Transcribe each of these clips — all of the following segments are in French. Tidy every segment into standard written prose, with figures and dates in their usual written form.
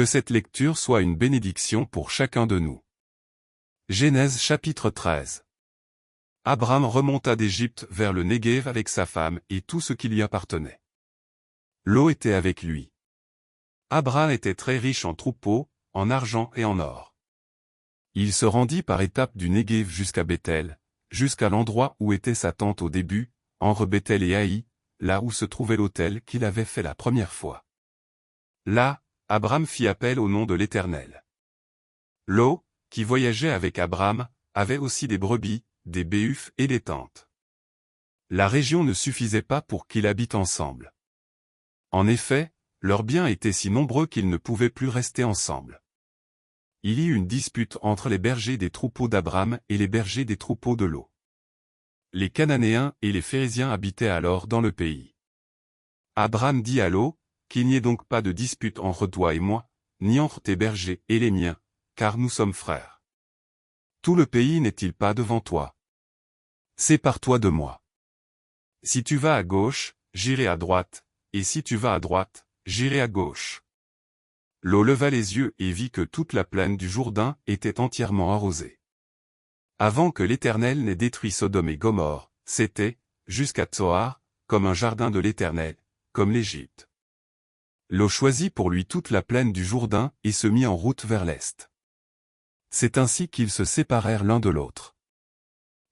Que cette lecture soit une bénédiction pour chacun de nous. Genèse chapitre 13. Abram remonta d'Égypte vers le Néguev avec sa femme et tout ce qui lui appartenait. Lot était avec lui. Abram était très riche en troupeaux, en argent et en or. Il se rendit par étapes du Néguev jusqu'à Béthel, jusqu'à l'endroit où était sa tente au début, entre Béthel et Haï, là où se trouvait l'autel qu'il avait fait la première fois. Là, Abram fit appel au nom de l'Éternel. Lot, qui voyageait avec Abram, avait aussi des brebis, des béhufs et des tentes. La région ne suffisait pas pour qu'ils habitent ensemble. En effet, leurs biens étaient si nombreux qu'ils ne pouvaient plus rester ensemble. Il y eut une dispute entre les bergers des troupeaux d'Abram et les bergers des troupeaux de Lot. Les Cananéens et les Phéréziens habitaient alors dans le pays. Abram dit à Lot, qu'il n'y ait donc pas de dispute entre toi et moi, ni entre tes bergers et les miens, car nous sommes frères. Tout le pays n'est-il pas devant toi? Sépare-toi de moi. Si tu vas à gauche, j'irai à droite, et si tu vas à droite, j'irai à gauche. Lot leva les yeux et vit que toute la plaine du Jourdain était entièrement arrosée. Avant que l'Éternel n'ait détruit Sodome et Gomorrhe, c'était, jusqu'à Tsoar, comme un jardin de l'Éternel, comme l'Égypte. Lot choisit pour lui toute la plaine du Jourdain et se mit en route vers l'est. C'est ainsi qu'ils se séparèrent l'un de l'autre.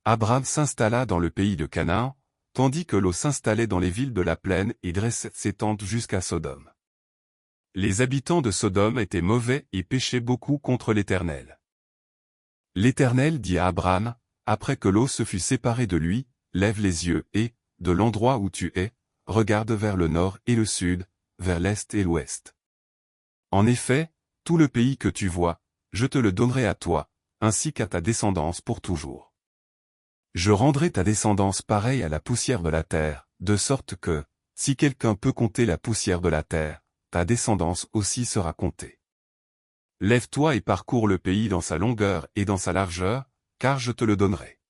Abram s'installa dans le pays de Canaan, tandis que Lot s'installait dans les villes de la plaine et dressait ses tentes jusqu'à Sodome. Les habitants de Sodome étaient mauvais et péchaient beaucoup contre l'Éternel. L'Éternel dit à Abram, après que Lot se fut séparé de lui, lève les yeux et, de l'endroit où tu es, regarde vers le nord et le sud, vers l'est et l'ouest. En effet, tout le pays que tu vois, je te le donnerai à toi, ainsi qu'à ta descendance pour toujours. Je rendrai ta descendance pareille à la poussière de la terre, de sorte que, si quelqu'un peut compter la poussière de la terre, ta descendance aussi sera comptée. Lève-toi et parcours le pays dans sa longueur et dans sa largeur, car je te le donnerai.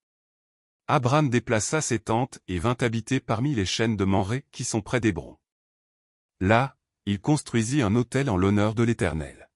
Abram déplaça ses tentes et vint habiter parmi les chênes de Mamré qui sont près d'Hébron. Là, il construisit un autel en l'honneur de l'Éternel.